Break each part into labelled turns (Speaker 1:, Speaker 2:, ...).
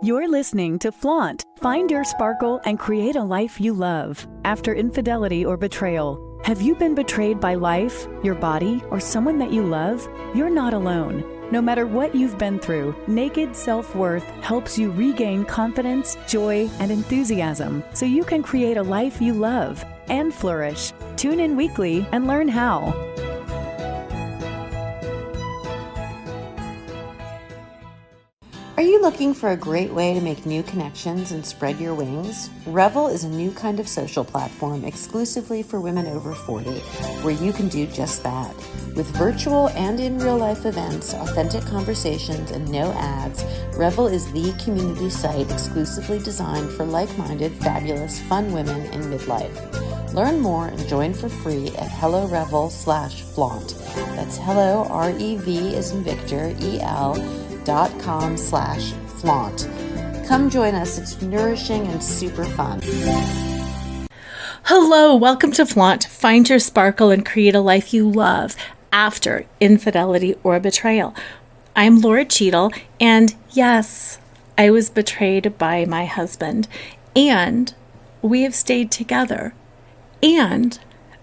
Speaker 1: You're listening to Flaunt. Find your sparkle and create a life you love. After infidelity or betrayal, have you been betrayed by life, your body, or someone that you love? You're not alone. No matter what you've been through, Naked Self-Worth helps you regain confidence, joy, and enthusiasm so you can create a life you love and flourish. Tune in weekly and learn how.
Speaker 2: Are you looking for a great way to make new connections and spread your wings? Revel is a new kind of social platform exclusively for women over 40, where you can do just that. With virtual and in real life events, authentic conversations, and no ads, Revel is the community site exclusively designed for like-minded, fabulous, fun women in midlife. Learn more and join for free at HelloRevel/flaunt. That's hello, R-E-V as in Victor, EL.com/flaunt. Come join us. It's nourishing and super fun.
Speaker 3: Hello, welcome to Flaunt. Find your sparkle and create a life you love after infidelity or betrayal. I'm Laura Cheadle, and yes, I was betrayed by my husband, and we have stayed together, and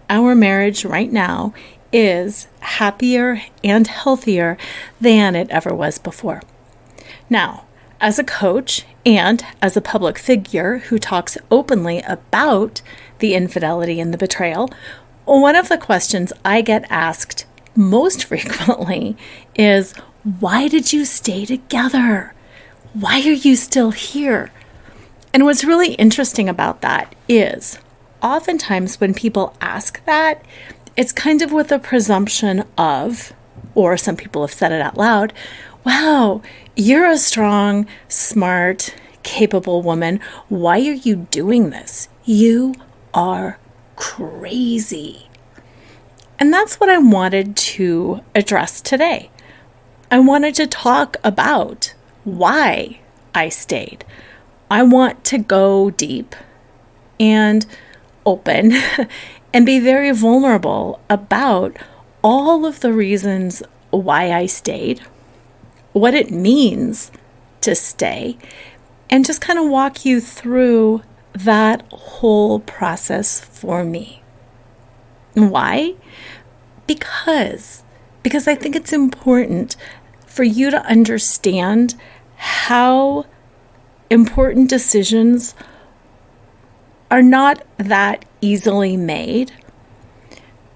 Speaker 3: our marriage right now is happier and healthier than it ever was before. Now, as a coach and as a public figure who talks openly about the infidelity and the betrayal, one of the questions I get asked most frequently is, why did you stay together? Why are you still here? And what's really interesting about that is, oftentimes when people ask that, it's kind of with a presumption of, or some people have said it out loud, wow, you're a strong, smart, capable woman. Why are you doing this? You are crazy. And that's what I wanted to address today. I wanted to talk about why I stayed. I want to go deep and open and be very vulnerable about all of the reasons why I stayed, what it means to stay, and just kind of walk you through that whole process for me. Why? Because I think it's important for you to understand how important decisions are not that easily made,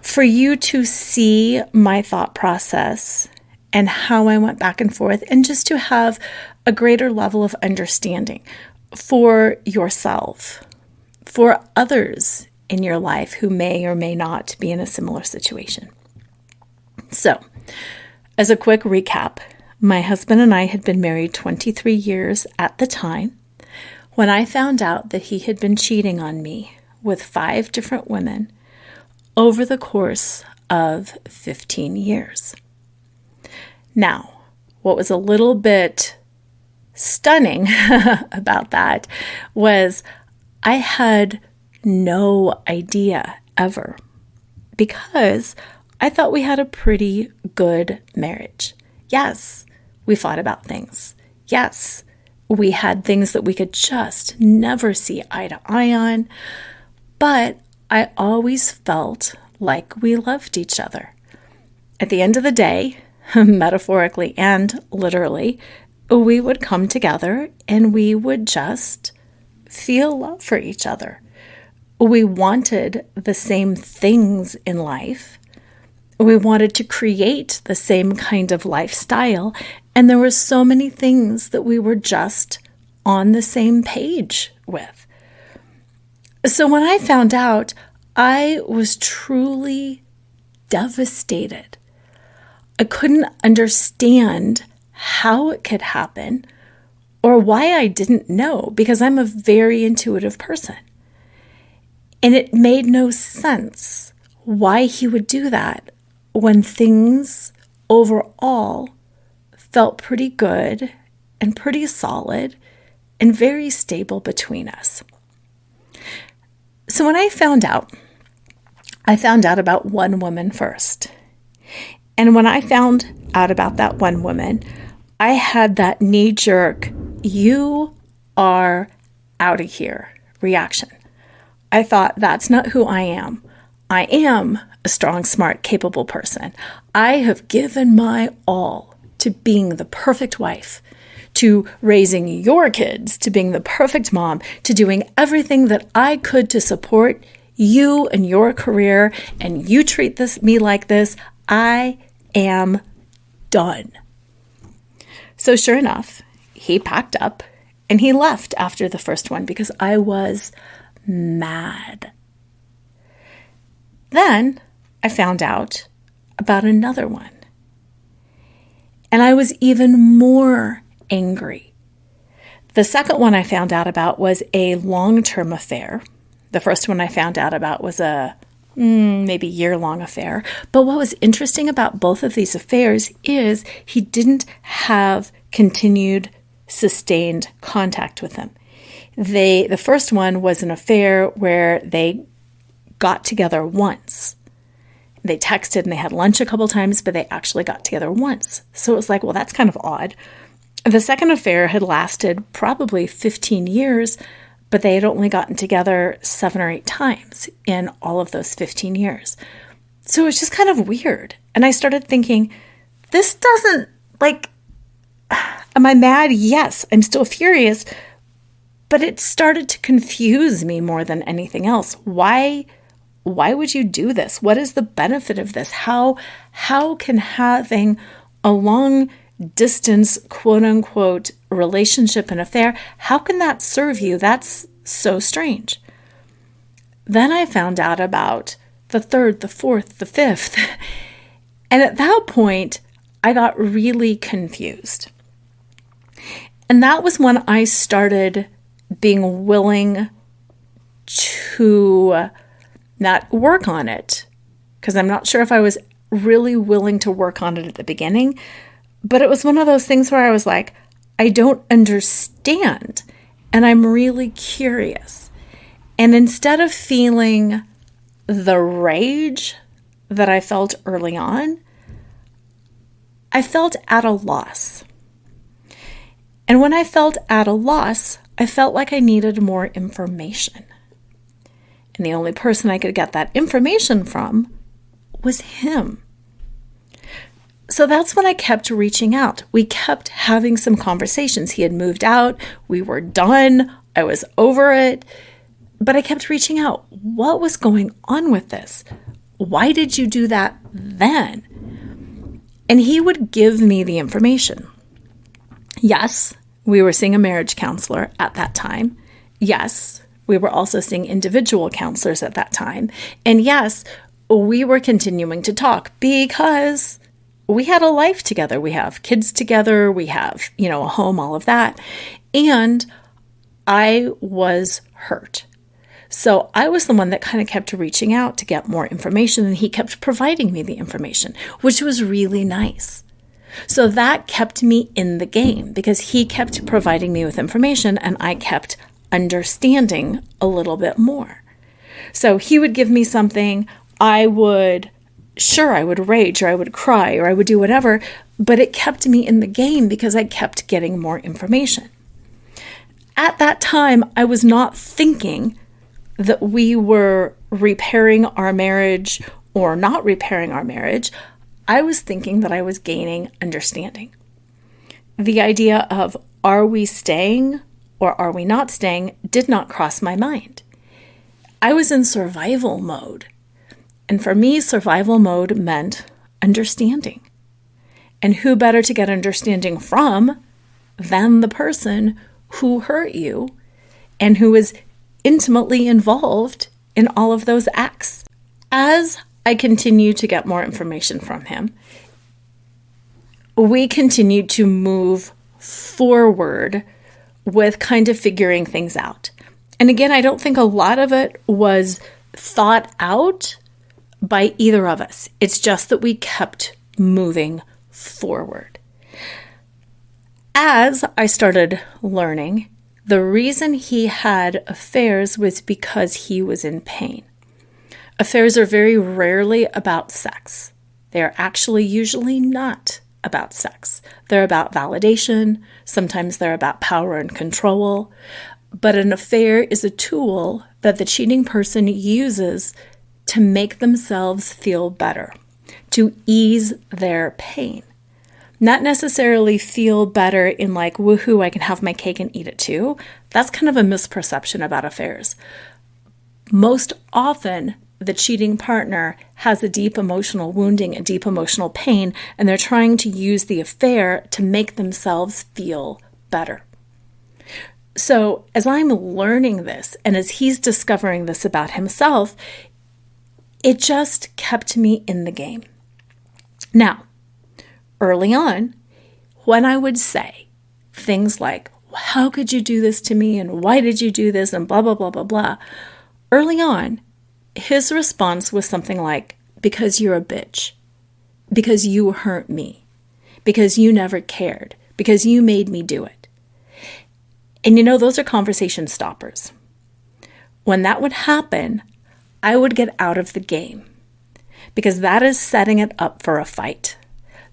Speaker 3: for you to see my thought process and how I went back and forth, and just to have a greater level of understanding for yourself, for others in your life who may or may not be in a similar situation. So, as a quick recap, my husband and I had been married 23 years at the time when I found out that he had been cheating on me with 5 different women over the course of 15 years. Now, what was a little bit stunning about that was I had no idea ever, because I thought we had a pretty good marriage. Yes, we fought about things. Yes, we had things that we could just never see eye to eye on, but I always felt like we loved each other. At the end of the day, metaphorically and literally, we would come together and we would just feel love for each other. We wanted the same things in life. We wanted to create the same kind of lifestyle, and there were so many things that we were just on the same page with. So when I found out, I was truly devastated. I couldn't understand how it could happen or why I didn't know, because I'm a very intuitive person. And it made no sense why he would do that when things overall felt pretty good and pretty solid and very stable between us. So when I found out about one woman first. And when I found out about that one woman, I had that knee-jerk "You are out of here" reaction. I thought, that's not who I am. I am a strong, smart, capable person. I have given my all to being the perfect wife, to raising your kids, to being the perfect mom, to doing everything that I could to support you and your career, and you treat me like this. I am done. So sure enough, he packed up and he left after the first one because I was mad. Then I found out about another one. And I was even more angry. The second one I found out about was a long-term affair. The first one I found out about was a maybe year-long affair. But what was interesting about both of these affairs is he didn't have continued, sustained contact with them. The first one was an affair where they got together once. They texted and they had lunch a couple times, but they actually got together once. So it was like, well, that's kind of odd. The second affair had lasted probably 15 years, but they had only gotten together 7 or 8 times in all of those 15 years. So it was just kind of weird. And I started thinking, this doesn't, am I mad? Yes, I'm still furious. But it started to confuse me more than anything else. Why would you do this? What is the benefit of this? How can having a long distance, quote unquote, relationship and affair, how can that serve you? That's so strange. Then I found out about the third, the fourth, the fifth. And at that point, I got really confused. And that was when I started being willing to not work on it, because I'm not sure if I was really willing to work on it at the beginning, but it was one of those things where I was like, I don't understand, and I'm really curious. And instead of feeling the rage that I felt early on, I felt at a loss. And when I felt at a loss, I felt like I needed more information. And the only person I could get that information from was him. So that's when I kept reaching out. We kept having some conversations. He had moved out. We were done. I was over it. But I kept reaching out. What was going on with this? Why did you do that then? And he would give me the information. Yes, we were seeing a marriage counselor at that time. Yes, we were also seeing individual counselors at that time. And yes, we were continuing to talk because we had a life together. We have kids together. We have, a home, all of that. And I was hurt. So I was the one that kind of kept reaching out to get more information, and he kept providing me the information, which was really nice. So that kept me in the game because he kept providing me with information and I kept understanding a little bit more. So he would give me something, I would rage or I would cry or I would do whatever, but it kept me in the game because I kept getting more information. At that time, I was not thinking that we were repairing our marriage or not repairing our marriage. I was thinking that I was gaining understanding. The idea of are we staying or are we not staying did not cross my mind. I was in survival mode. And for me, survival mode meant understanding. And who better to get understanding from than the person who hurt you and who is intimately involved in all of those acts. As I continued to get more information from him, we continued to move forward with kind of figuring things out. And again, I don't think a lot of it was thought out by either of us. It's just that we kept moving forward. As I started learning, the reason he had affairs was because he was in pain. Affairs are very rarely about sex. They are actually usually not about sex. They're about validation. Sometimes they're about power and control. But an affair is a tool that the cheating person uses to make themselves feel better, to ease their pain. Not necessarily feel better in like, woohoo, I can have my cake and eat it too. That's kind of a misperception about affairs. Most often, the cheating partner has a deep emotional wounding, a deep emotional pain, and they're trying to use the affair to make themselves feel better. So as I'm learning this, and as he's discovering this about himself, it just kept me in the game. Now, early on, when I would say things like, how could you do this to me? And why did you do this? And blah, blah, blah, blah, blah. Early on, his response was something like, because you're a bitch, because you hurt me, because you never cared, because you made me do it. And those are conversation stoppers. When that would happen, I would get out of the game because that is setting it up for a fight.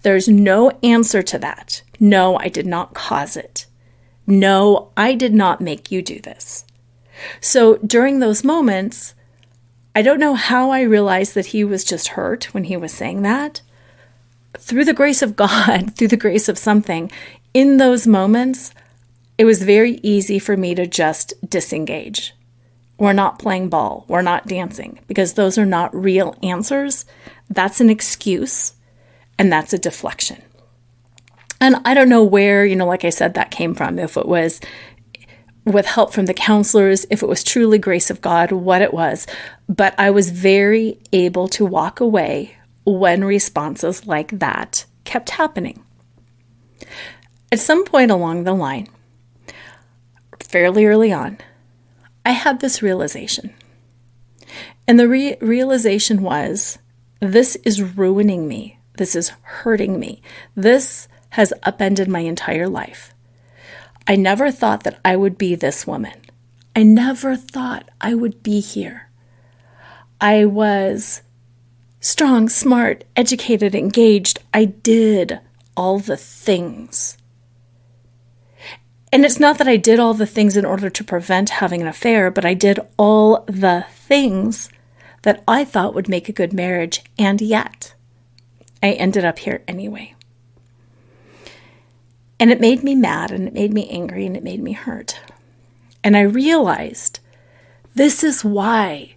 Speaker 3: There's no answer to that. No, I did not cause it. No, I did not make you do this. So during those moments, I don't know how I realized that he was just hurt when he was saying that. Through the grace of God, through the grace of something, in those moments, it was very easy for me to just disengage. We're not playing ball. We're not dancing because those are not real answers. That's an excuse and that's a deflection. And I don't know where, like I said, that came from. If it was with help from the counselors, if it was truly grace of God, what it was. But I was very able to walk away when responses like that kept happening. At some point along the line, fairly early on, I had this realization. And the realization was, this is ruining me. This is hurting me. This has upended my entire life. I never thought that I would be this woman. I never thought I would be here. I was strong, smart, educated, engaged. I did all the things. And it's not that I did all the things in order to prevent having an affair, but I did all the things that I thought would make a good marriage, and yet I ended up here anyway. And it made me mad, and it made me angry, and it made me hurt. And I realized this is why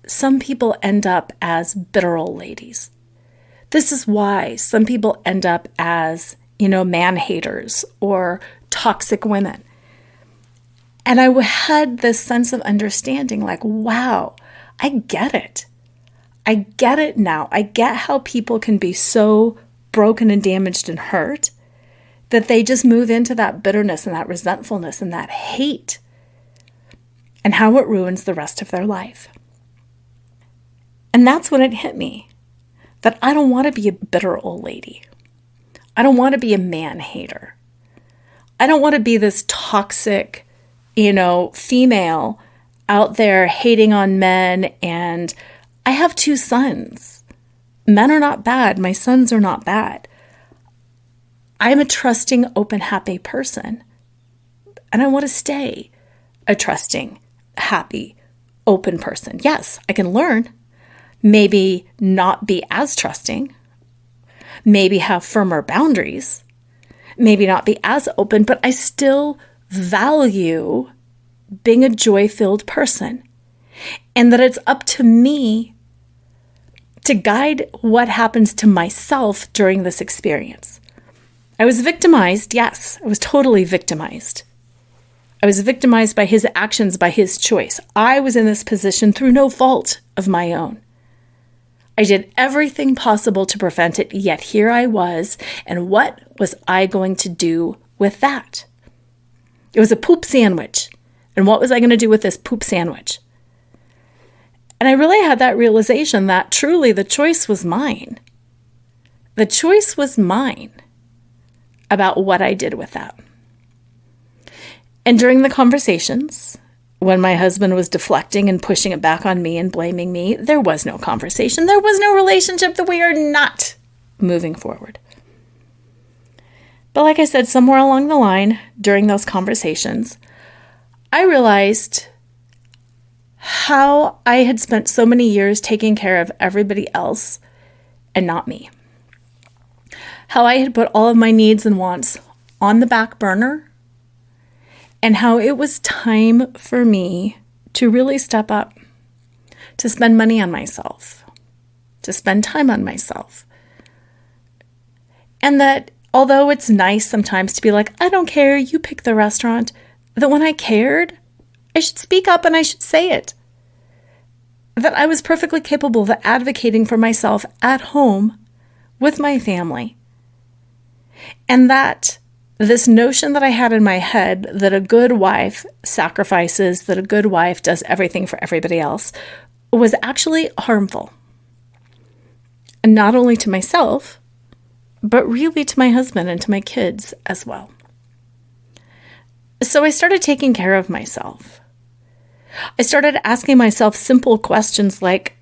Speaker 3: some people end up as bitter old ladies. This is why some people end up as, man haters or toxic women. And I had this sense of understanding, like, wow, I get it. I get it now. I get how people can be so broken and damaged and hurt that they just move into that bitterness and that resentfulness and that hate, and how it ruins the rest of their life. And that's when it hit me, that I don't want to be a bitter old lady. I don't want to be a man hater. I don't want to be this toxic, female out there hating on men. And I have 2 sons. Men are not bad. My sons are not bad. I'm a trusting, open, happy person. And I want to stay a trusting, happy, open person. Yes, I can learn. Maybe not be as trusting. Maybe have firmer boundaries. Maybe not be as open, but I still value being a joy-filled person. And that it's up to me to guide what happens to myself during this experience. I was victimized, yes, I was totally victimized. I was victimized by his actions, by his choice. I was in this position through no fault of my own. I did everything possible to prevent it, yet here I was, and what was I going to do with that? It was a poop sandwich, and what was I going to do with this poop sandwich? And I really had that realization that truly the choice was mine. The choice was mine about what I did with that. And during the conversations, when my husband was deflecting and pushing it back on me and blaming me, there was no conversation. There was no relationship, that we are not moving forward. But like I said, somewhere along the line during those conversations, I realized how I had spent so many years taking care of everybody else and not me. How I had put all of my needs and wants on the back burner, and how it was time for me to really step up, to spend money on myself, to spend time on myself. And that although it's nice sometimes to be like, I don't care, you pick the restaurant, that when I cared, I should speak up and I should say it. That I was perfectly capable of advocating for myself at home with my family. And that this notion that I had in my head that a good wife sacrifices, that a good wife does everything for everybody else, was actually harmful. And not only to myself, but really to my husband and to my kids as well. So I started taking care of myself. I started asking myself simple questions like,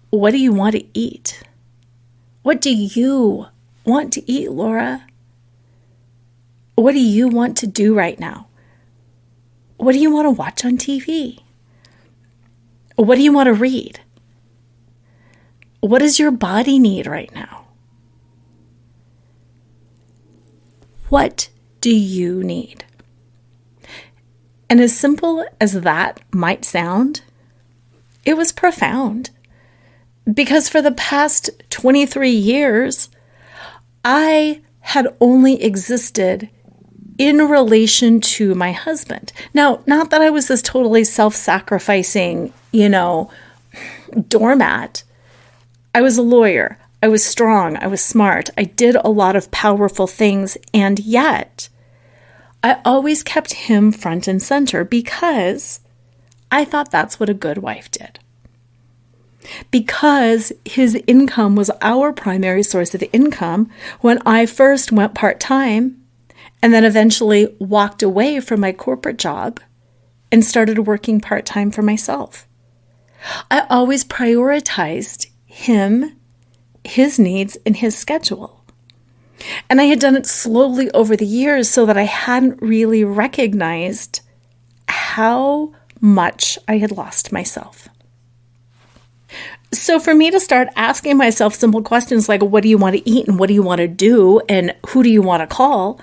Speaker 3: what do you want to eat? What do you want to eat, Laura? What do you want to do right now? What do you want to watch on TV? What do you want to read? What does your body need right now? What do you need? And as simple as that might sound, it was profound. Because for the past 23 years, I had only existed in relation to my husband. Now, not that I was this totally self-sacrificing, doormat. I was a lawyer. I was strong. I was smart. I did a lot of powerful things. And yet, I always kept him front and center because I thought that's what a good wife did. Because his income was our primary source of income when I first went part-time and then eventually walked away from my corporate job and started working part-time for myself. I always prioritized him, his needs, and his schedule. And I had done it slowly over the years so that I hadn't really recognized how much I had lost myself. So for me to start asking myself simple questions like, what do you want to eat and what do you want to do and who do you want to call?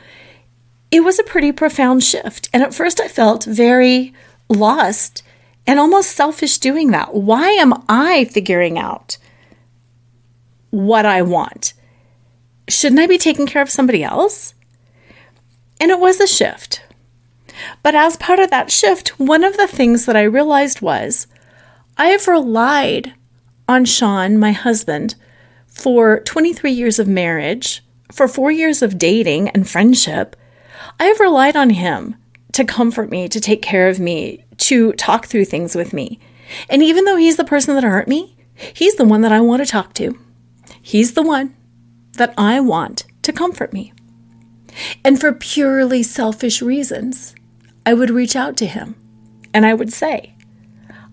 Speaker 3: It was a pretty profound shift. And at first I felt very lost and almost selfish doing that. Why am I figuring out what I want? Shouldn't I be taking care of somebody else? And it was a shift. But as part of that shift, one of the things that I realized was I have relied on Sean, my husband, for 23 years of marriage, for 4 years of dating and friendship. I have relied on him to comfort me, to take care of me, to talk through things with me. And even though he's the person that hurt me, he's the one that I want to talk to. He's the one that I want to comfort me. And for purely selfish reasons, I would reach out to him and I would say,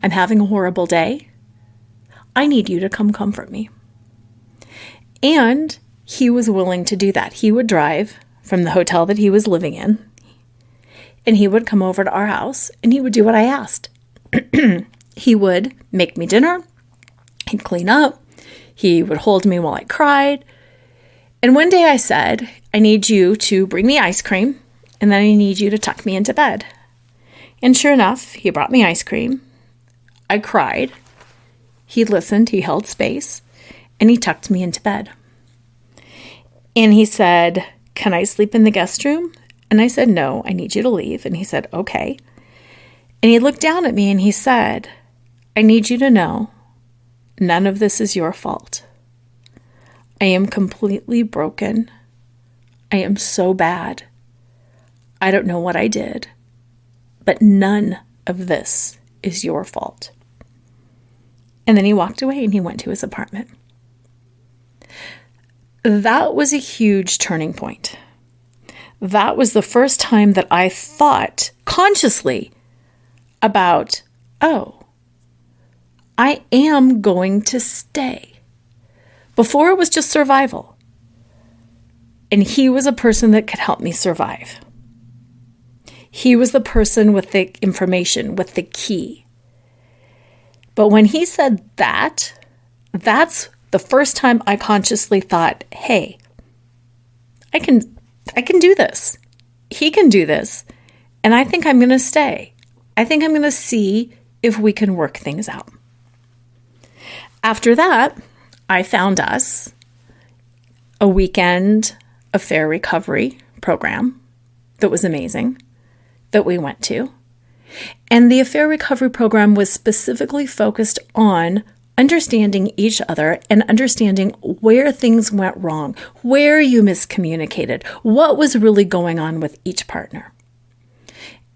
Speaker 3: I'm having a horrible day. I need you to come comfort me. And he was willing to do that. He would drive from the hotel that he was living in, and he would come over to our house, and he would do what I asked. He would make me dinner. He'd clean up. He would hold me while I cried. And one day I said, I need you to bring me ice cream, and then I need you to tuck me into bed. And sure enough, he brought me ice cream. I cried. He listened, he held space, and he tucked me into bed. And he said, can I sleep in the guest room? And I said, no, I need you to leave. And he said, okay. And he looked down at me and he said, I need you to know none of this is your fault. I am completely broken. I am so bad. I don't know what I did, but none of this is your fault. And then he walked away and he went to his apartment. That was a huge turning point. That was the first time that I thought consciously about, oh, I am going to stay. Before it was just survival. And he was a person that could help me survive. He was the person with the information, with the key. But when he said that, that's the first time I consciously thought, hey, I can do this. He can do this. And I think I'm going to stay. I think I'm going to see if we can work things out. After that, I found us a weekend affair recovery program that was amazing that we went to. And the affair recovery program was specifically focused on understanding each other and understanding where things went wrong, where you miscommunicated, what was really going on with each partner.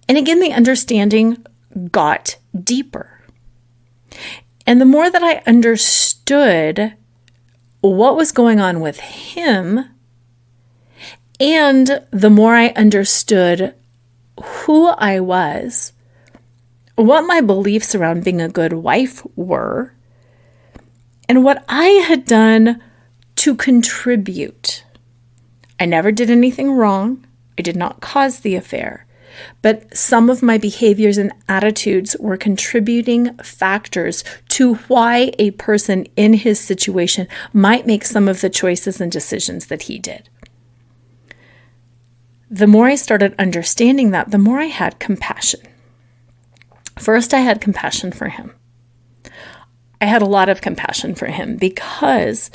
Speaker 3: And again, the understanding got deeper. And the more that I understood what was going on with him, and the more I understood who I was, what my beliefs around being a good wife were, and what I had done to contribute. I never did anything wrong. I did not cause the affair. But some of my behaviors and attitudes were contributing factors to why a person in his situation might make some of the choices and decisions that he did. The more I started understanding that, the more I had compassion. First, I had compassion for him. I had a lot of compassion for him because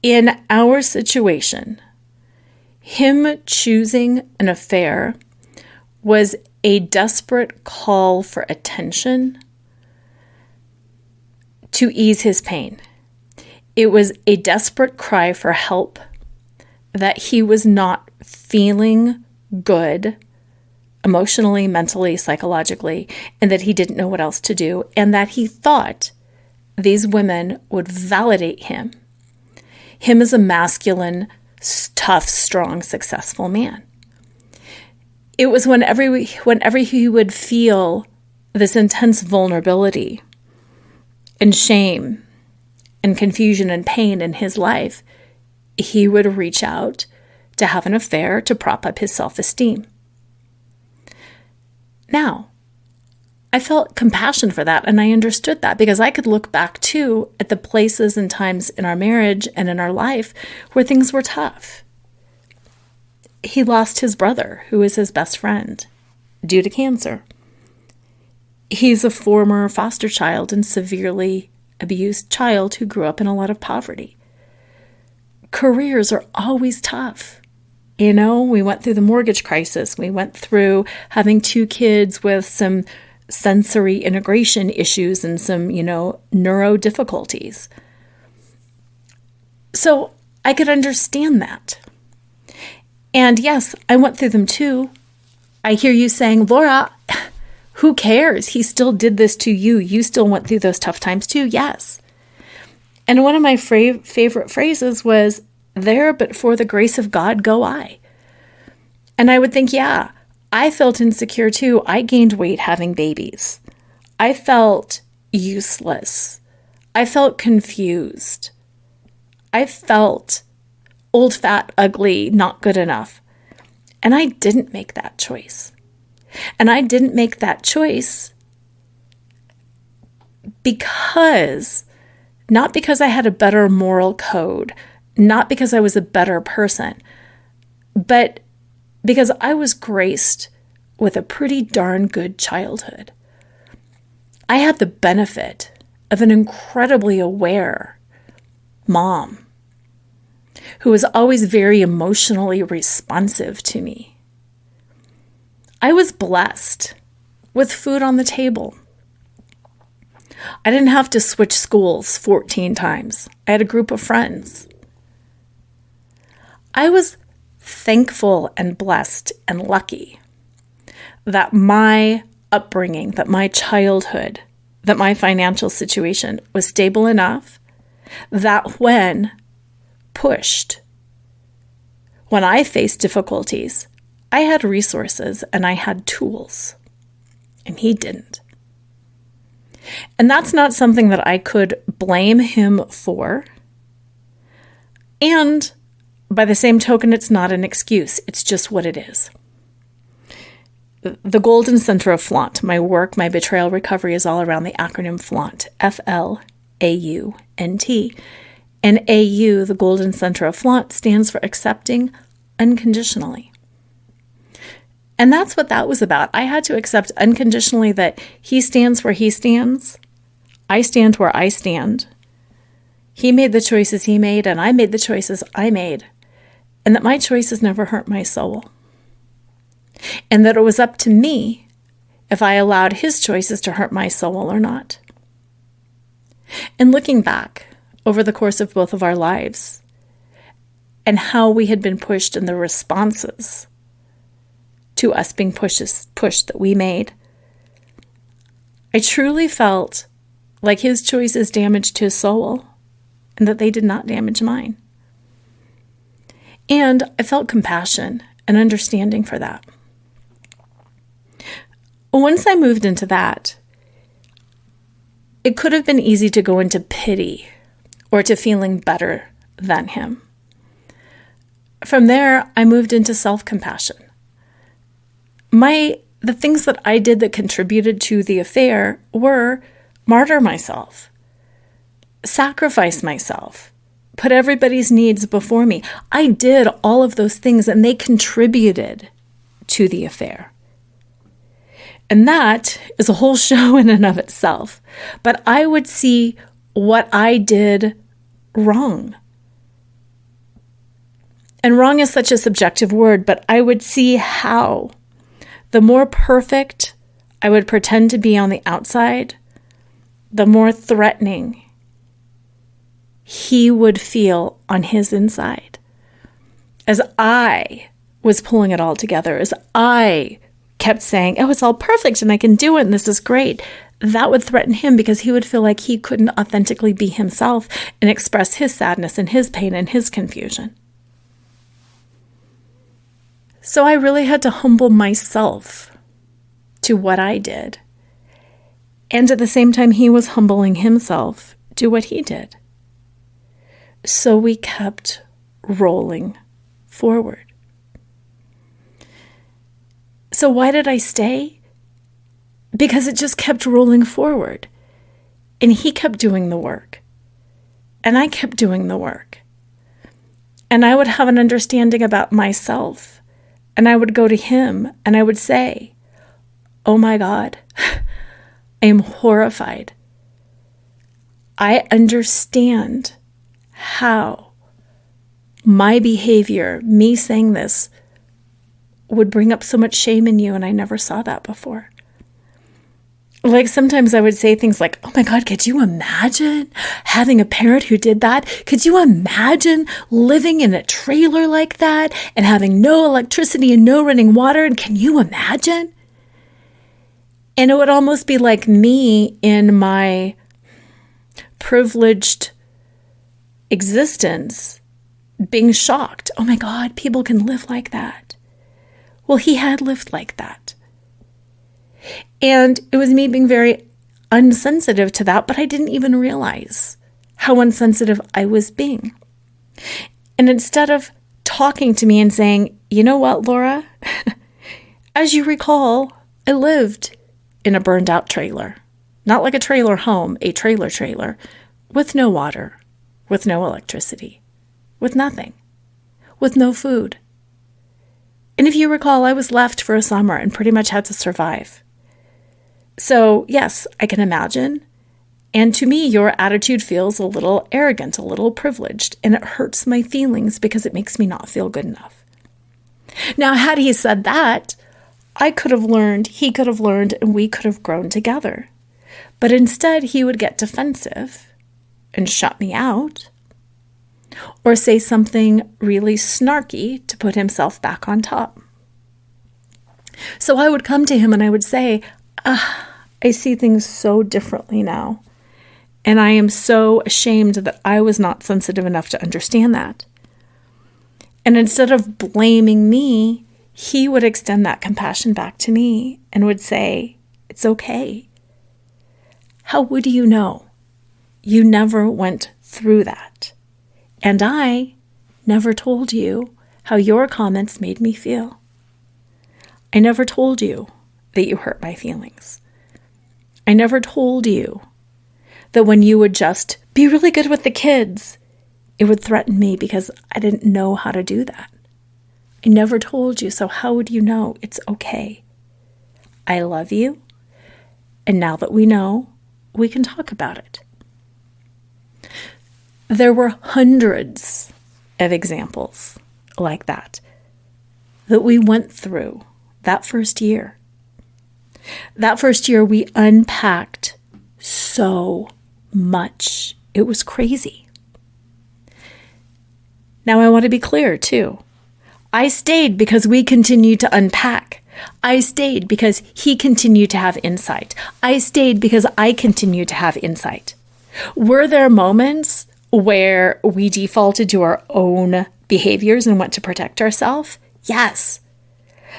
Speaker 3: in our situation, him choosing an affair was a desperate call for attention to ease his pain. It was a desperate cry for help that he was not feeling good emotionally, mentally, psychologically, and that he didn't know what else to do, and that he thought these women would validate him as a masculine, tough, strong, successful man. It was whenever he would feel this intense vulnerability and shame and confusion and pain in his life, he would reach out to have an affair to prop up his self-esteem. Now, I felt compassion for that, and I understood that because I could look back too at the places and times in our marriage and in our life where things were tough. He lost his brother, who is his best friend, due to cancer. He's a former foster child and severely abused child who grew up in a lot of poverty. Careers are always tough. You know, we went through the mortgage crisis. We went through having 2 kids with some sensory integration issues and some, neuro difficulties. So I could understand that. And yes, I went through them too. I hear you saying, Laura, who cares? He still did this to you. You still went through those tough times too. Yes. And one of my favorite phrases was, there, but for the grace of God, go I. And I would think, yeah, I felt insecure too. I gained weight having babies. I felt useless. I felt confused. I felt old, fat, ugly, not good enough. And I didn't make that choice. And I didn't make that choice not because I had a better moral code, not because I was a better person, but because I was graced with a pretty darn good childhood. I had the benefit of an incredibly aware mom who was always very emotionally responsive to me. I was blessed with food on the table. I didn't have to switch schools 14 times. I had a group of friends. I was thankful and blessed and lucky that my upbringing, that my childhood, that my financial situation was stable enough that when pushed, when I faced difficulties, I had resources and I had tools, and he didn't. And that's not something that I could blame him for. And By the same token, it's not an excuse. It's just what it is. The golden center of flaunt, my work, my betrayal recovery is all around the acronym FLAUNT, F-L-A-U-N-T. And A-U, the golden center of flaunt, stands for accepting unconditionally. And that's what that was about. I had to accept unconditionally that he stands where he stands. I stand where I stand. He made the choices he made, and I made the choices I made. And that my choices never hurt my soul. And that it was up to me if I allowed his choices to hurt my soul or not. And looking back over the course of both of our lives and how we had been pushed and the responses to us being pushed that we made, I truly felt like his choices damaged his soul and that they did not damage mine. And I felt compassion and understanding for that. Once I moved into that, it could have been easy to go into pity or to feeling better than him. From there, I moved into self-compassion. The things that I did that contributed to the affair were martyr myself, sacrifice myself, put everybody's needs before me. I did all of those things and they contributed to the affair. And that is a whole show in and of itself. But I would see what I did wrong. And wrong is such a subjective word, but I would see how the more perfect I would pretend to be on the outside, the more threatening he would feel on his inside. As I was pulling it all together, as I kept saying, oh, it's all perfect and I can do it and this is great, that would threaten him because he would feel like he couldn't authentically be himself and express his sadness and his pain and his confusion. So I really had to humble myself to what I did. And at the same time, he was humbling himself to what he did. So we kept rolling forward. So why did I stay? Because it just kept rolling forward. And he kept doing the work. And I kept doing the work. And I would have an understanding about myself. And I would go to him and I would say, oh my God, I am horrified. I understand how my behavior, me saying this, would bring up so much shame in you, and I never saw that before. Like sometimes I would say things like, oh my God, could you imagine having a parent who did that? Could you imagine living in a trailer like that and having no electricity and no running water? And can you imagine? And it would almost be like me in my privileged existence being shocked. Oh my God, people can live like that. Well, he had lived like that. And it was me being very unsensitive to that, but I didn't even realize how insensitive I was being. And instead of talking to me and saying, you know what, Laura, as you recall, I lived in a burned out trailer, not like a trailer home, a trailer, with no water, with no electricity, with nothing, with no food. And if you recall, I was left for a summer and pretty much had to survive. So yes, I can imagine. And to me, your attitude feels a little arrogant, a little privileged, and it hurts my feelings because it makes me not feel good enough. Now, had he said that, I could have learned, he could have learned, and we could have grown together. But instead, he would get defensive and shut me out, or say something really snarky to put himself back on top. So I would come to him and I would say, I see things so differently now. And I am so ashamed that I was not sensitive enough to understand that. And instead of blaming me, he would extend that compassion back to me and would say, it's okay. How would you know? You never went through that. And I never told you how your comments made me feel. I never told you that you hurt my feelings. I never told you that when you would just be really good with the kids, it would threaten me because I didn't know how to do that. I never told you, so how would you know it's okay? I love you, and now that we know, we can talk about it. There were hundreds of examples like that we went through that first year. That first year, we unpacked so much. It was crazy. Now, I want to be clear, too. I stayed because we continued to unpack. I stayed because he continued to have insight. I stayed because I continued to have insight. Were there moments where we defaulted to our own behaviors and went to protect ourselves? Yes.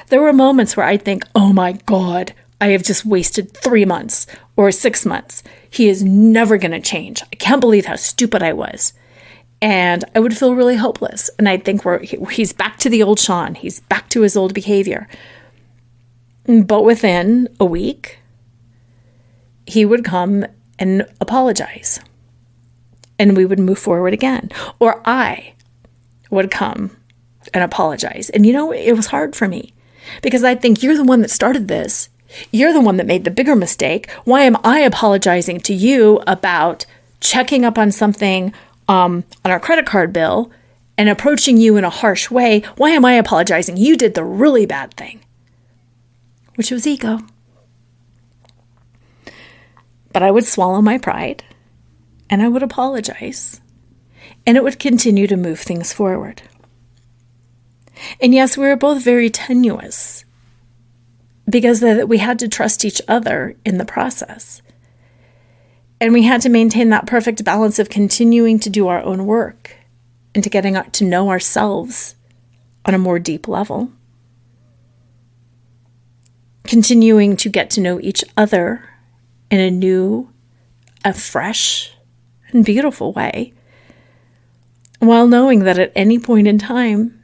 Speaker 3: There were moments where I'd think, oh my God, I have just wasted 3 months or 6 months. He is never going to change. I can't believe how stupid I was. And I would feel really hopeless. And I'd think he's back to the old Sean. He's back to his old behavior. But within a week, he would come and apologize. And we would move forward again. Or I would come and apologize. And it was hard for me. Because I think you're the one that started this. You're the one that made the bigger mistake. Why am I apologizing to you about checking up on something on our credit card bill and approaching you in a harsh way? Why am I apologizing? You did the really bad thing, which was ego. But I would swallow my pride and I would apologize, and it would continue to move things forward. And yes, we were both very tenuous because we had to trust each other in the process. And we had to maintain that perfect balance of continuing to do our own work and to getting to know ourselves on a more deep level. Continuing to get to know each other in a new, a fresh, and beautiful way, while knowing that at any point in time,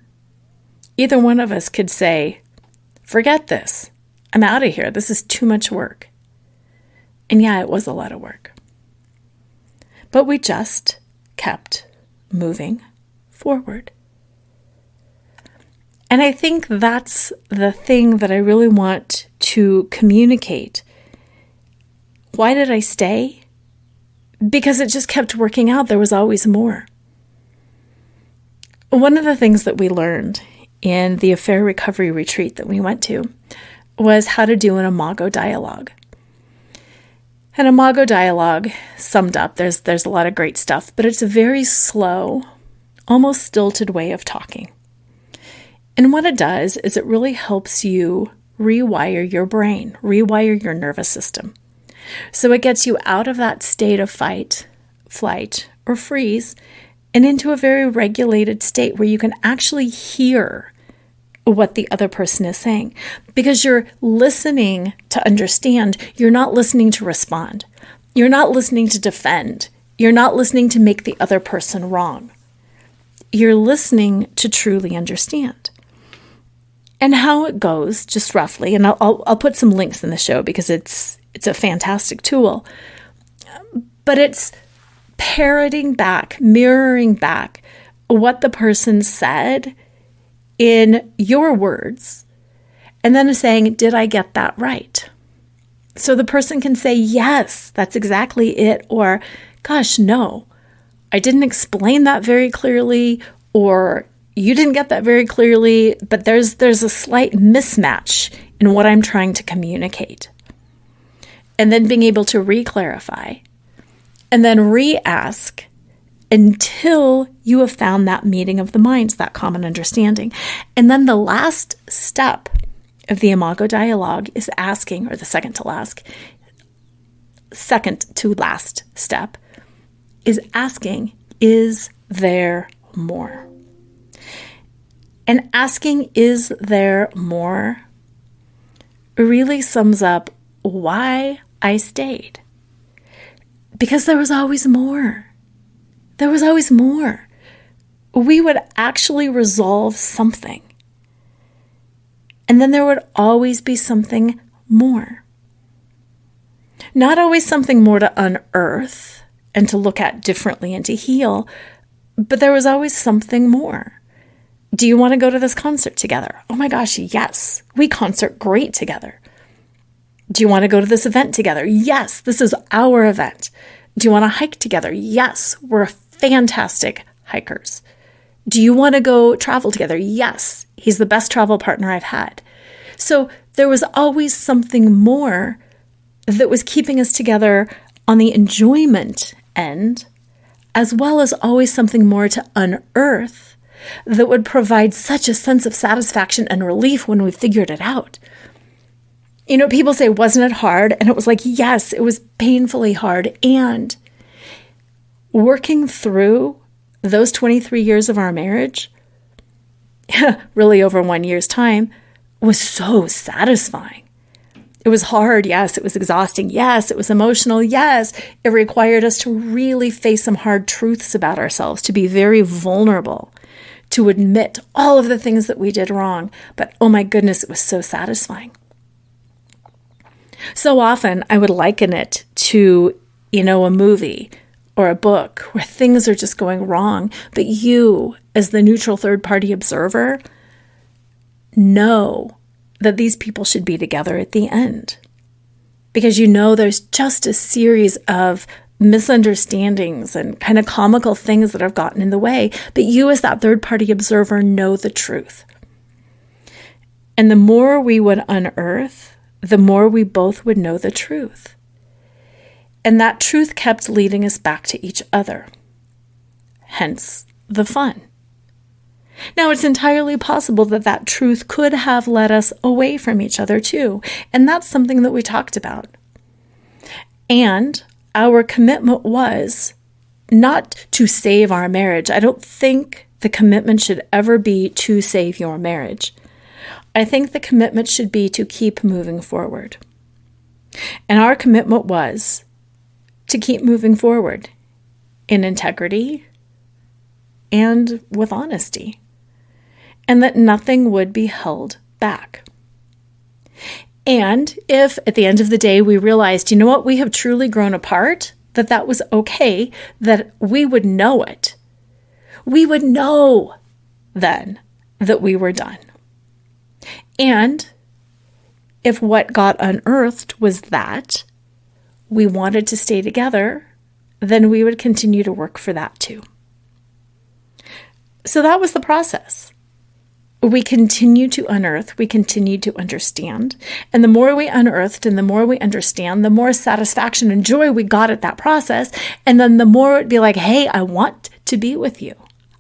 Speaker 3: either one of us could say, forget this. I'm out of here. This is too much work. And yeah, it was a lot of work. But we just kept moving forward. And I think that's the thing that I really want to communicate. Why did I stay? Because it just kept working out. There was always more. One of the things that we learned in the affair recovery retreat that we went to was how to do an IMAGO dialogue. An IMAGO dialogue, summed up, there's a lot of great stuff, but it's a very slow, almost stilted way of talking. And what it does is it really helps you rewire your brain, rewire your nervous system. So it gets you out of that state of fight, flight, or freeze and into a very regulated state where you can actually hear what the other person is saying. Because you're listening to understand, you're not listening to respond. You're not listening to defend. You're not listening to make the other person wrong. You're listening to truly understand. And how it goes, just roughly, and I'll put some links in the show because it's a fantastic tool. But it's parroting back, mirroring back what the person said in your words, and then saying, did I get that right? So the person can say, yes, that's exactly it, or, gosh, no, I didn't explain that very clearly, or you didn't get that very clearly, but there's a slight mismatch in what I'm trying to communicate. And then being able to re-clarify, and then re-ask until you have found that meeting of the minds, that common understanding. And then the last step of the IMAGO dialogue is asking, or the second to last step is asking, is there more? And asking, is there more, really sums up why I stayed. Because there was always more. There was always more. we would actually resolve something. And then there would always be something more. Not always something more to unearth and to look at differently and to heal, but there was always something more. Do you want to go to this concert together? Oh my gosh, yes. We concert great together. Do you want to go to this event together? Yes, this is our event. Do you want to hike together? Yes, we're fantastic hikers. Do you want to go travel together? Yes, he's the best travel partner I've had. So there was always something more that was keeping us together on the enjoyment end, as well as always something more to unearth that would provide such a sense of satisfaction and relief when we figured it out. You know, people say, wasn't it hard? And it was like, yes, it was painfully hard. And working through those 23 years of our marriage, really over 1 year's time, was so satisfying. It was hard. Yes. It was exhausting. Yes. It was emotional. Yes. It required us to really face some hard truths about ourselves, to be very vulnerable, to admit all of the things that we did wrong. But oh my goodness, it was so satisfying. So often I would liken it to, a movie or a book where things are just going wrong, but you, as the neutral third-party observer, know that these people should be together at the end. Because there's just a series of misunderstandings and kind of comical things that have gotten in the way, but you as that third-party observer know the truth. And the more we would unearth, the more we both would know the truth. And that truth kept leading us back to each other. Hence the fun. Now, it's entirely possible that that truth could have led us away from each other too. And that's something that we talked about. And our commitment was not to save our marriage. I don't think the commitment should ever be to save your marriage. I think the commitment should be to keep moving forward. And our commitment was to keep moving forward in integrity and with honesty, and that nothing would be held back. And if at the end of the day we realized, we have truly grown apart, that was okay, that we would know it. We would know then that we were done. And if what got unearthed was that we wanted to stay together, then we would continue to work for that too. So that was the process. We continued to unearth, we continued to understand. And the more we unearthed and the more we understand, the more satisfaction and joy we got at that process. And then the more it'd be like, hey, I want to be with you.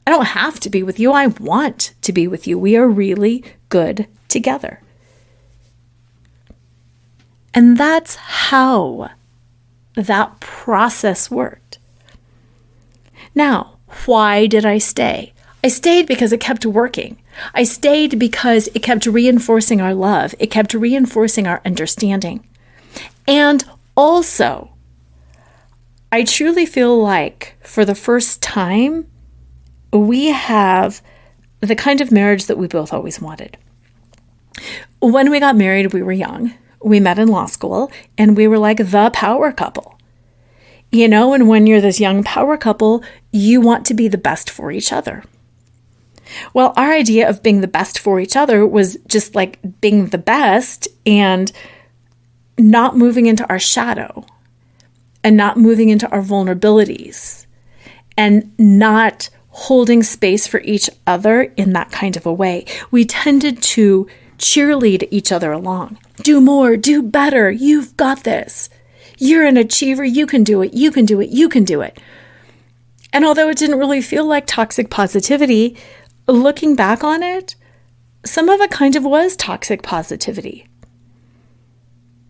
Speaker 3: I don't have to be with you. I want to be with you. We are really good together. And that's how that process worked. Now, why did I stay? I stayed because it kept working. I stayed because it kept reinforcing our love. It kept reinforcing our understanding. And also, I truly feel like for the first time, we have the kind of marriage that we both always wanted. When we got married, we were young. We met in law school, and we were like the power couple. And when you're this young power couple, you want to be the best for each other. Well, our idea of being the best for each other was just like being the best and not moving into our shadow and not moving into our vulnerabilities and not holding space for each other in that kind of a way. We tended to cheerlead each other along. Do more, do better. You've got this. You're an achiever. You can do it. You can do it. You can do it. And although it didn't really feel like toxic positivity, looking back on it, some of it kind of was toxic positivity.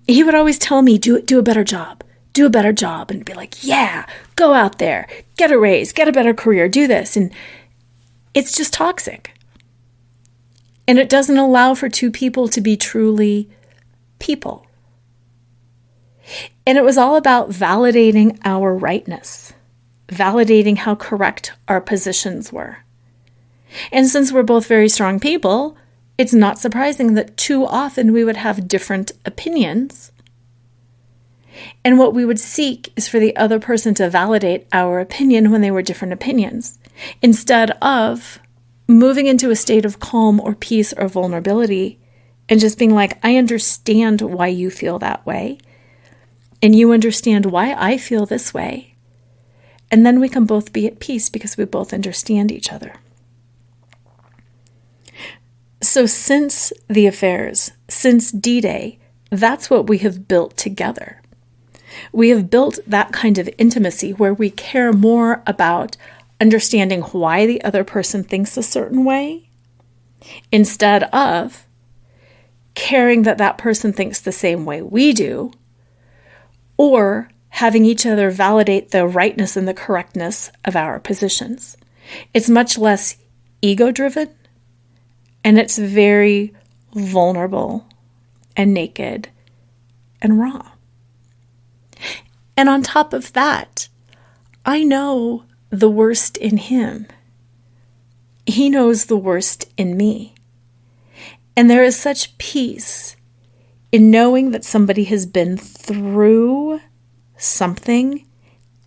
Speaker 3: He would always tell me, do a better job. Do a better job. And be like, yeah, go out there, get a raise, get a better career, do this. And it's just toxic. And it doesn't allow for two people to be truly people. And it was all about validating our rightness, validating how correct our positions were. And since we're both very strong people, it's not surprising that too often we would have different opinions. And what we would seek is for the other person to validate our opinion when they were different opinions, instead of moving into a state of calm or peace or vulnerability and just being like, I understand why you feel that way, and you understand why I feel this way. And then we can both be at peace because we both understand each other. So since the affairs, since D-Day, that's what we have built together. We have built that kind of intimacy where we care more about understanding why the other person thinks a certain way, instead of caring that that person thinks the same way we do, or having each other validate the rightness and the correctness of our positions. It's much less ego-driven, and it's very vulnerable and naked and raw. And on top of that, I know the worst in him. He knows the worst in me. And there is such peace in knowing that somebody has been through something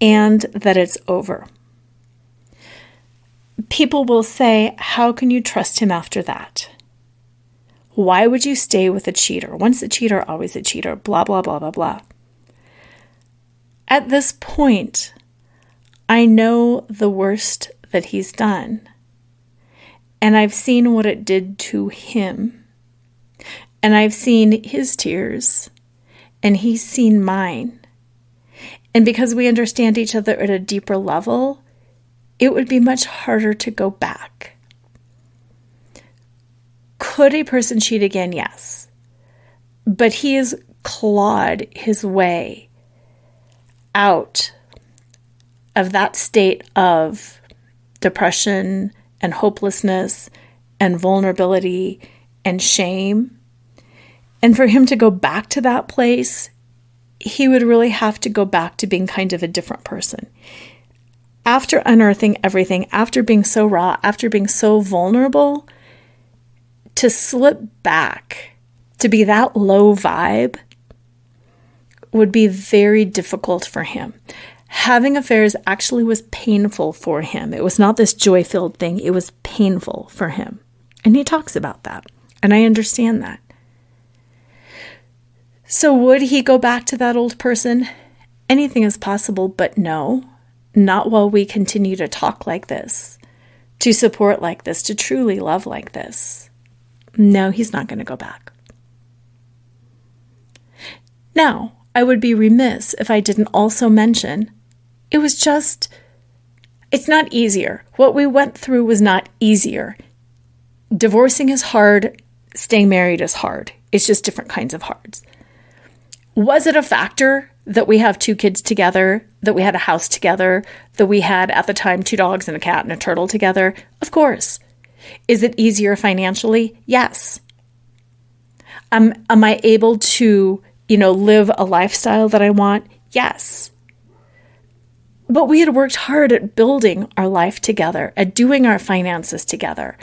Speaker 3: and that it's over. People will say, how can you trust him after that? Why would you stay with a cheater? Once a cheater, always a cheater, blah, blah, blah, blah, blah. At this point, I know the worst that he's done, and I've seen what it did to him, and I've seen his tears, and he's seen mine. And because we understand each other at a deeper level, it would be much harder to go back. Could a person cheat again? Yes. But he has clawed his way out of that state of depression and hopelessness and vulnerability and shame. And for him to go back to that place, he would really have to go back to being kind of a different person. After unearthing everything, after being so raw, after being so vulnerable, to slip back, to be that low vibe, would be very difficult for him. Having affairs actually was painful for him. It was not this joy-filled thing. It was painful for him. And he talks about that. And I understand that. So would he go back to that old person? Anything is possible, but no. Not while we continue to talk like this, to support like this, to truly love like this. No, he's not going to go back. Now, I would be remiss if I didn't also mention, it's not easier. What we went through was not easier. Divorcing is hard. Staying married is hard. It's just different kinds of hards. Was it a factor that we have 2 kids together, that we had a house together, that we had at the time 2 dogs and a cat and a turtle together? Of course. Is it easier financially? Yes. Am I able to, live a lifestyle that I want? Yes. But we had worked hard at building our life together, at doing our finances together.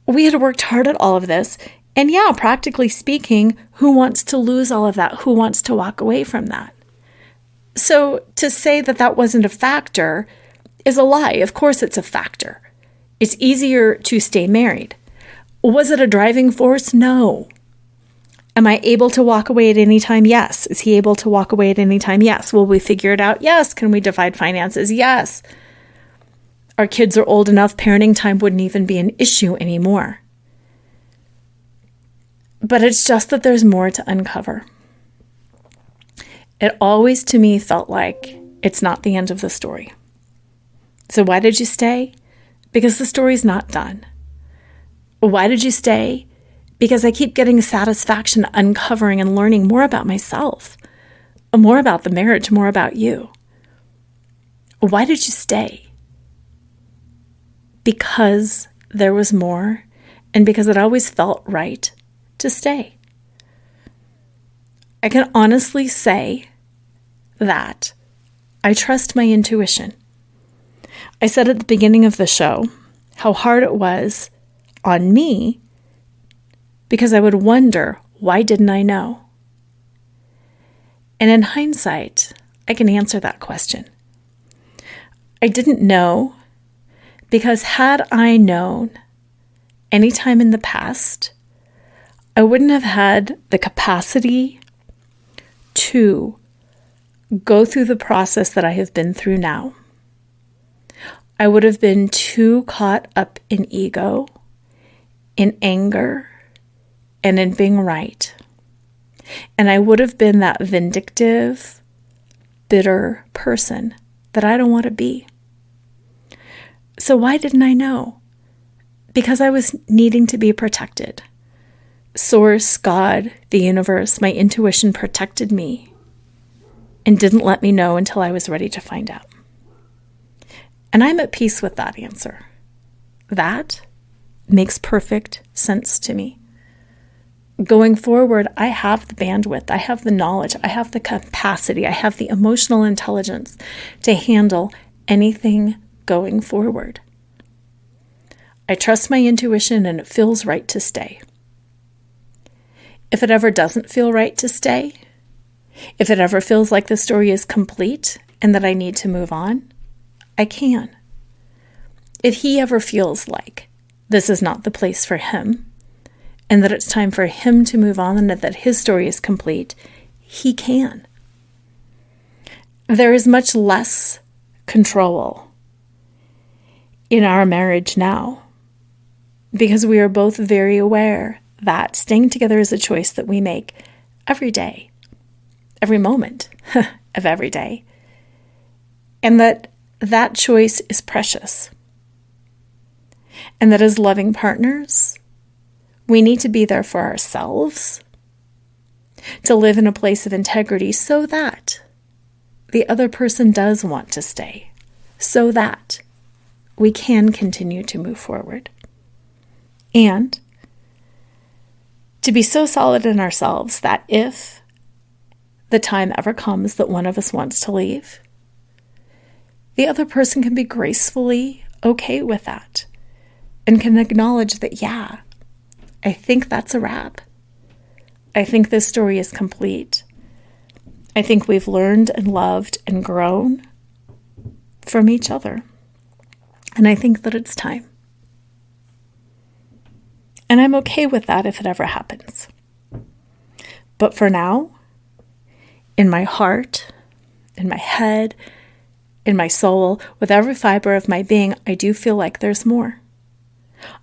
Speaker 3: We had worked hard at all of this. And yeah, practically speaking, who wants to lose all of that? Who wants to walk away from that? So to say that that wasn't a factor is a lie. Of course it's a factor. It's easier to stay married. Was it a driving force? No. Am I able to walk away at any time? Yes. Is he able to walk away at any time? Yes. Will we figure it out? Yes. Can we divide finances? Yes. Our kids are old enough, parenting time wouldn't even be an issue anymore. But it's just that there's more to uncover. It always, to me, felt like it's not the end of the story. So why did you stay? Because the story's not done. Why did you stay? Because I keep getting satisfaction uncovering and learning more about myself, more about the marriage, more about you. Why did you stay? Because there was more, and because it always felt right to stay. I can honestly say that I trust my intuition. I said at the beginning of the show how hard it was on me, because I would wonder, why didn't I know? And in hindsight, I can answer that question. I didn't know because had I known any time in the past, I wouldn't have had the capacity to go through the process that I have been through now. I would have been too caught up in ego, in anger, and in being right. And I would have been that vindictive, bitter person that I don't want to be. So why didn't I know? Because I was needing to be protected. Source, God, the universe, my intuition protected me and didn't let me know until I was ready to find out. And I'm at peace with that answer. That makes perfect sense to me. Going forward, I have the bandwidth, I have the knowledge, I have the capacity, I have the emotional intelligence to handle anything going forward. I trust my intuition and it feels right to stay. If it ever doesn't feel right to stay, if it ever feels like the story is complete and that I need to move on, I can. If he ever feels like this is not the place for him and that it's time for him to move on and that his story is complete, he can. There is much less control in our marriage now because we are both very aware that staying together is a choice that we make every day, every moment of every day, and that choice is precious. And that as loving partners, we need to be there for ourselves, to live in a place of integrity so that the other person does want to stay, so that we can continue to move forward. And to be so solid in ourselves that if the time ever comes that one of us wants to leave, the other person can be gracefully okay with that and can acknowledge that, yeah, I think that's a wrap. I think this story is complete. I think we've learned and loved and grown from each other. And I think that it's time. And I'm okay with that if it ever happens. But for now, in my heart, in my head, in my soul, with every fiber of my being, I do feel like there's more.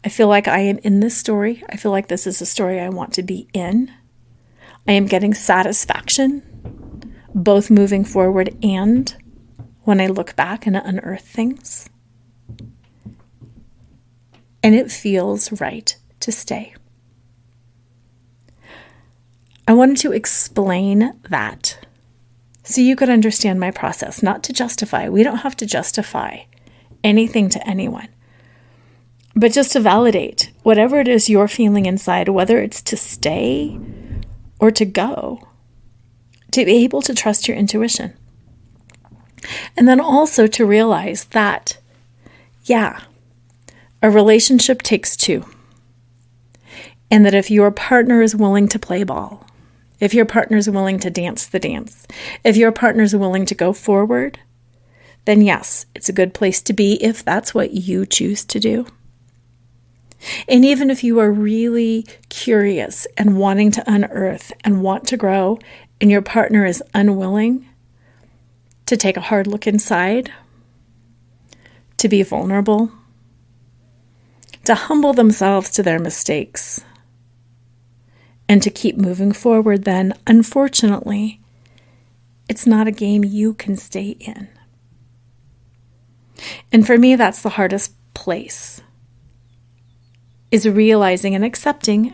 Speaker 3: I feel like I am in this story. I feel like this is a story I want to be in. I am getting satisfaction, both moving forward and when I look back and unearth things. And it feels right to stay. I wanted to explain that so you could understand my process, not to justify. We don't have to justify anything to anyone, but just to validate whatever it is you're feeling inside, whether it's to stay or to go, to be able to trust your intuition. And then also to realize that, yeah, a relationship takes two. And that if your partner is willing to play ball, if your partner is willing to dance the dance, if your partner is willing to go forward, then yes, it's a good place to be if that's what you choose to do. And even if you are really curious and wanting to unearth and want to grow, and your partner is unwilling to take a hard look inside, to be vulnerable, to humble themselves to their mistakes, and to keep moving forward, then unfortunately, it's not a game you can stay in. And for me, that's the hardest place, is realizing and accepting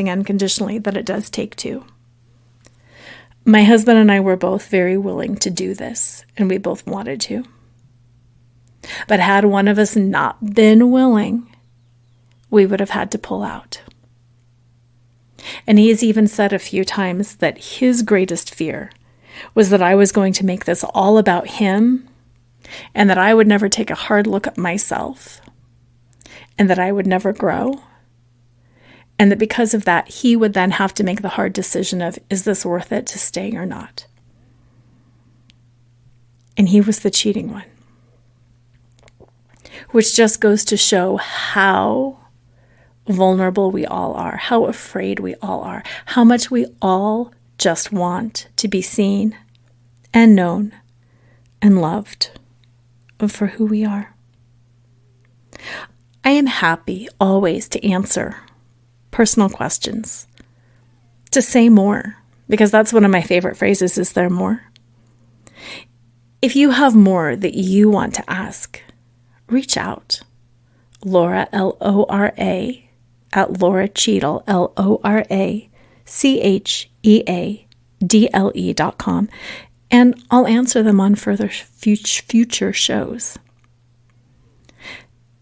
Speaker 3: unconditionally that it does take two. My husband and I were both very willing to do this, and we both wanted to. But had one of us not been willing, we would have had to pull out. And he has even said a few times that his greatest fear was that I was going to make this all about him and that I would never take a hard look at myself and that I would never grow. And that because of that, he would then have to make the hard decision of, is this worth it to stay or not? And he was the cheating one. Which just goes to show how vulnerable we all are, how afraid we all are, how much we all just want to be seen and known and loved for who we are. I am happy always to answer personal questions, to say more, because that's one of my favorite phrases, is there more? If you have more that you want to ask, reach out. Laura, L-O-R-A, at Laura Cheadle, LORACHEADLE.com, and I'll answer them on further future shows.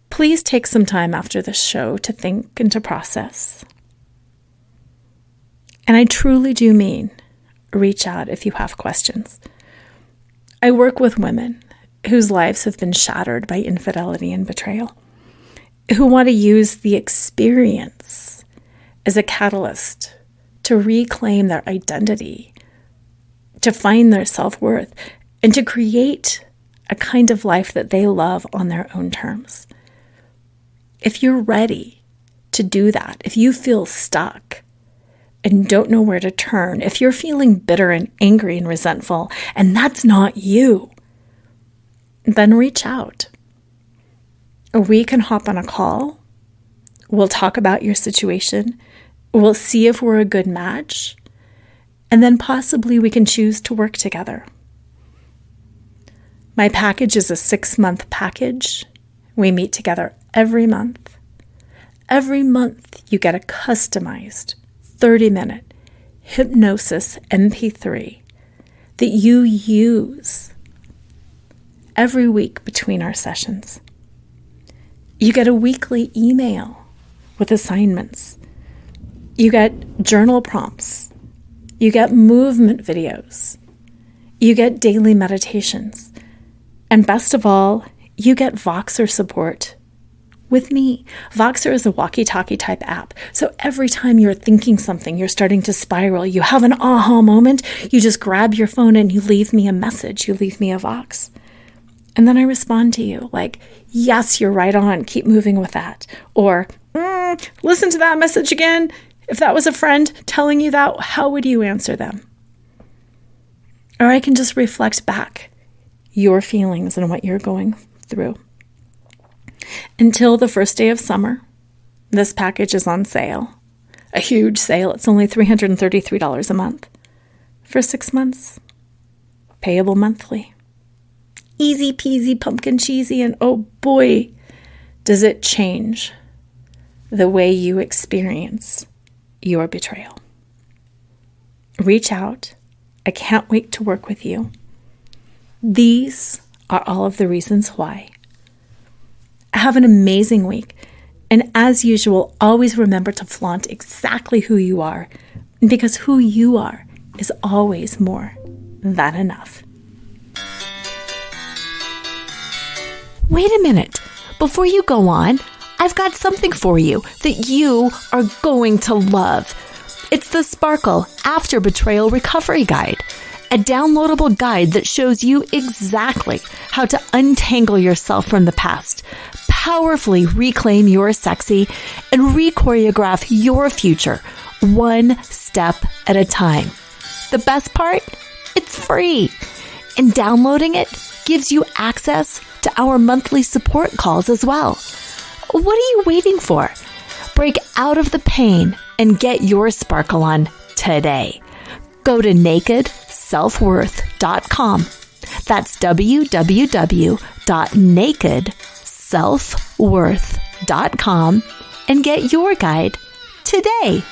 Speaker 3: Please take some time after this show to think and to process. And I truly do mean reach out if you have questions. I work with women whose lives have been shattered by infidelity and betrayal, who want to use the experience as a catalyst to reclaim their identity, to find their self-worth, and to create a kind of life that they love on their own terms. If you're ready to do that, if you feel stuck and don't know where to turn, if you're feeling bitter and angry and resentful, and that's not you, then reach out. We can hop on a call. We'll talk about your situation. We'll see if we're a good match. And then possibly we can choose to work together. My package is a 6-month package. We meet together every month. Every month you get a customized 30-minute hypnosis MP3 that you use every week between our sessions. You get a weekly email with assignments. You get journal prompts. You get movement videos. You get daily meditations. And best of all, you get Voxer support with me. Voxer is a walkie-talkie type app. So every time you're thinking something, you're starting to spiral, you have an aha moment, you just grab your phone and you leave me a message. You leave me a Vox. And then I respond to you like, yes, you're right on. Keep moving with that. Or, listen to that message again. If that was a friend telling you that, how would you answer them? Or I can just reflect back your feelings and what you're going through. Until the first day of summer, this package is on sale. A huge sale. It's only $333 a month for 6 months. Payable monthly. Easy peasy pumpkin cheesy, and oh boy, does it change the way you experience your betrayal. Reach out. I can't wait to work with you. These are all of the reasons why. Have an amazing week. And as usual, always remember to flaunt exactly who you are, because who you are is always more than enough.
Speaker 2: Wait a minute. Before you go on, I've got something for you that you are going to love. It's the Sparkle After Betrayal Recovery Guide, a downloadable guide that shows you exactly how to untangle yourself from the past, powerfully reclaim your sexy, and re-choreograph your future one step at a time. The best part? It's free. And downloading it gives you access to our monthly support calls as well. What are you waiting for? Break out of the pain and get your sparkle on today. Go to nakedselfworth.com. That's www.nakedselfworth.com and get your guide today.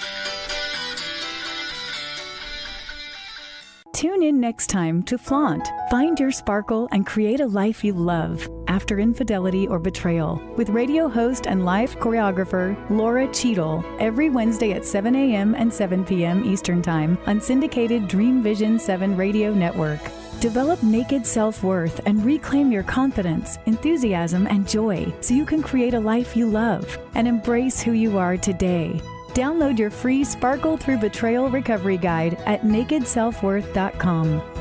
Speaker 1: Tune in next time to Flaunt, Find Your Sparkle, and Create a Life You Love After Infidelity or Betrayal with radio host and live choreographer Laura Cheadle every Wednesday at 7 a.m. and 7 p.m. Eastern Time on syndicated Dream Vision 7 radio network. Develop naked self-worth and reclaim your confidence, enthusiasm, and joy so you can create a life you love and embrace who you are today. Download your free Sparkle Through Betrayal Recovery Guide at nakedselfworth.com.